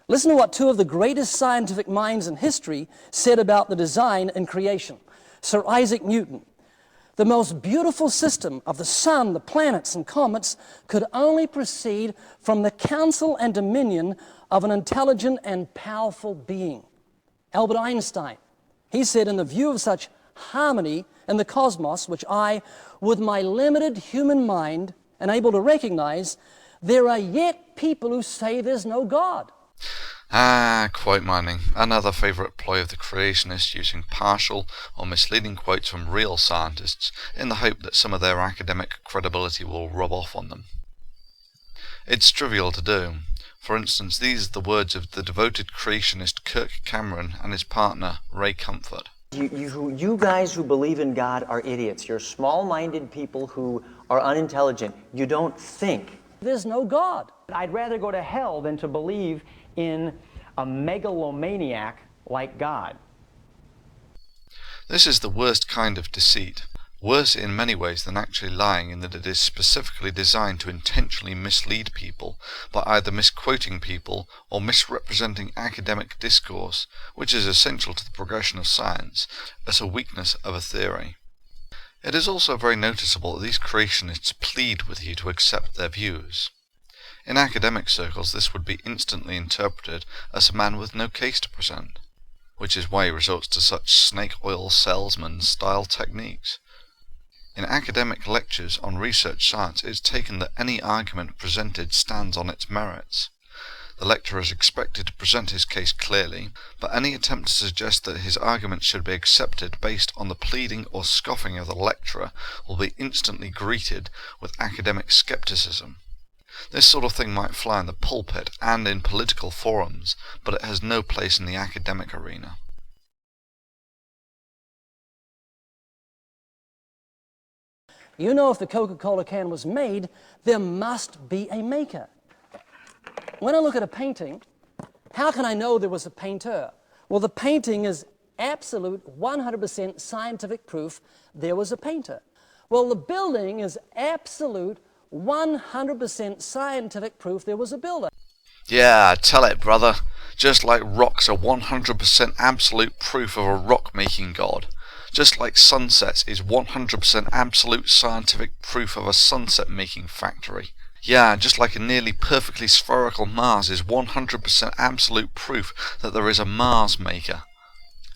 Listen to what two of the greatest scientific minds in history said about the design and creation. Sir Isaac Newton. The most beautiful system of the sun, the planets, and comets could only proceed from the counsel and dominion of an intelligent and powerful being. Albert Einstein. He said, in the view of such harmony in the cosmos, which I, with my limited human mind, am able to recognize, there are yet people who say there's no God. Quote mining, another favourite ploy of the creationists, using partial or misleading quotes from real scientists in the hope that some of their academic credibility will rub off on them. It's trivial to do. For instance, these are the words of the devoted creationist Kirk Cameron and his partner Ray Comfort. You guys who believe in God are idiots. You're small-minded people who are unintelligent. You don't think. There's no God. I'd rather go to hell than to believe in a megalomaniac like God. This is the worst kind of deceit, worse in many ways than actually lying, in that it is specifically designed to intentionally mislead people by either misquoting people or misrepresenting academic discourse, which is essential to the progression of science, as a weakness of a theory. It is also very noticeable that these creationists plead with you to accept their views. In academic circles, this would be instantly interpreted as a man with no case to present, which is why he resorts to such snake oil salesman-style techniques. In academic lectures on research science, it is taken that any argument presented stands on its merits. The lecturer is expected to present his case clearly, but any attempt to suggest that his argument should be accepted based on the pleading or scoffing of the lecturer will be instantly greeted with academic skepticism. This sort of thing might fly in the pulpit and in political forums, but it has no place in the academic arena. You know, if the Coca-Cola can was made, there must be a maker. When I look at a painting, how can I know there was a painter? Well, the painting is absolute 100% scientific proof there was a painter. Well, the building is absolute 100% scientific proof there was a builder. Yeah, tell it, brother. Just like rocks are 100% absolute proof of a rock-making god. Just like sunsets is 100% absolute scientific proof of a sunset-making factory. Yeah, just like a nearly perfectly spherical Mars is 100% absolute proof that there is a Mars maker.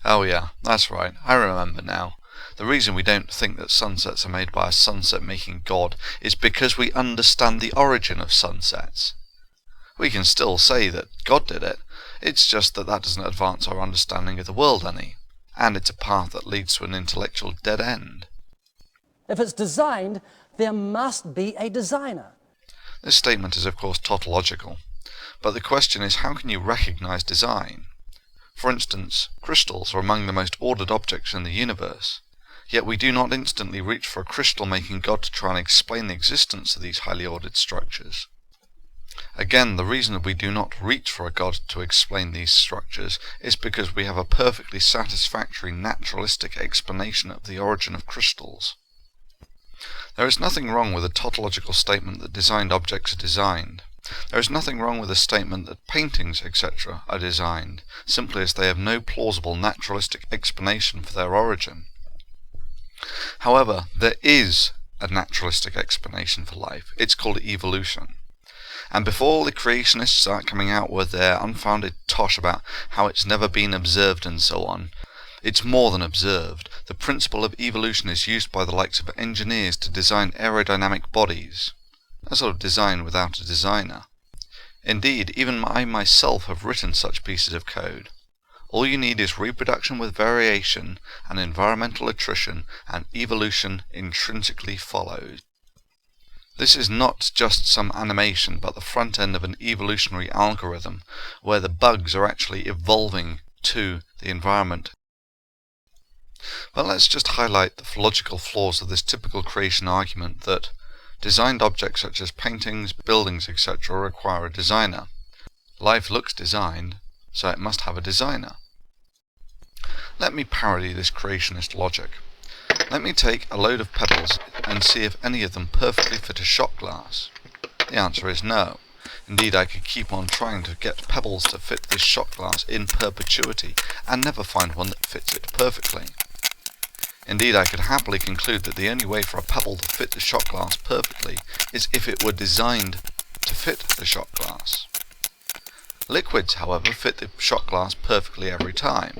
Oh yeah, that's right, I remember now. The reason we don't think that sunsets are made by a sunset-making god is because we understand the origin of sunsets. We can still say that God did it, it's just that that doesn't advance our understanding of the world any, and it's a path that leads to an intellectual dead end. If it's designed, there must be a designer. This statement is of course tautological, but the question is, how can you recognize design? For instance, crystals are among the most ordered objects in the universe, yet we do not instantly reach for a crystal-making god to try and explain the existence of these highly ordered structures. Again, the reason that we do not reach for a god to explain these structures is because we have a perfectly satisfactory naturalistic explanation of the origin of crystals. There is nothing wrong with a tautological statement that designed objects are designed. There is nothing wrong with a statement that paintings, etc., are designed, simply as they have no plausible naturalistic explanation for their origin. However, there is a naturalistic explanation for life. It's called evolution. And before the creationists start coming out with their unfounded tosh about how it's never been observed and so on, it's more than observed. The principle of evolution is used by the likes of engineers to design aerodynamic bodies. A sort of design without a designer. Indeed, even I myself have written such pieces of code. All you need is reproduction with variation, and environmental attrition, and evolution intrinsically follows. This is not just some animation, but the front end of an evolutionary algorithm, where the bugs are actually evolving to the environment. But let's just highlight the logical flaws of this typical creation argument that designed objects such as paintings, buildings, etc. require a designer. Life looks designed, so it must have a designer. Let me parody this creationist logic. Let me take a load of pebbles and see if any of them perfectly fit a shot glass. The answer is no. Indeed, I could keep on trying to get pebbles to fit this shot glass in perpetuity and never find one that fits it perfectly. Indeed, I could happily conclude that the only way for a pebble to fit the shot glass perfectly is if it were designed to fit the shot glass. Liquids, however, fit the shot glass perfectly every time.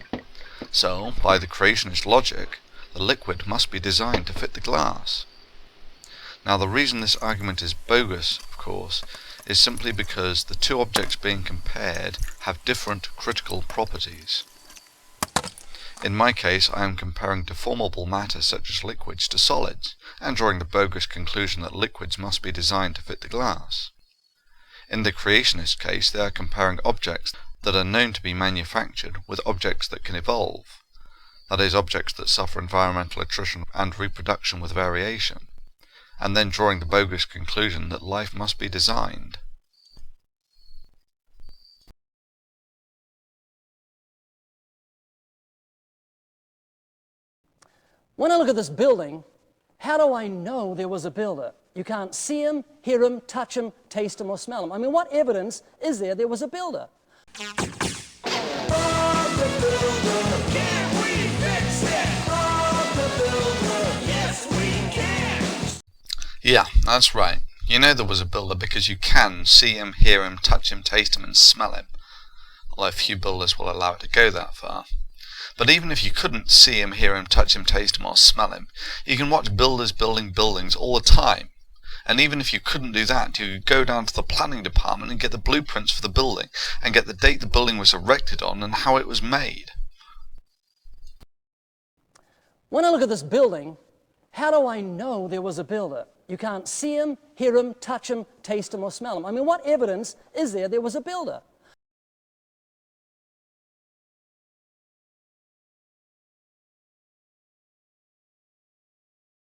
So, by the creationist logic, the liquid must be designed to fit the glass. Now, the reason this argument is bogus, of course, is simply because the two objects being compared have different critical properties. In my case, I am comparing deformable matter such as liquids to solids, and drawing the bogus conclusion that liquids must be designed to fit the glass. In the creationist case, they are comparing objects that are known to be manufactured with objects that can evolve, that is, objects that suffer environmental attrition and reproduction with variation, and then drawing the bogus conclusion that life must be designed. When I look at this building, how do I know there was a builder? You can't see him, hear him, touch him, taste him, or smell him. I mean, what evidence is there was a builder? Yeah, that's right. You know there was a builder because you can see him, hear him, touch him, taste him, and smell him. Although few builders will allow it to go that far. But even if you couldn't see him, hear him, touch him, taste him, or smell him, you can watch builders building buildings all the time. And even if you couldn't do that, you could go down to the planning department and get the blueprints for the building, and get the date the building was erected on and how it was made. When I look at this building, how do I know there was a builder? You can't see him, hear him, touch him, taste him, or smell him. I mean, what evidence is there was a builder?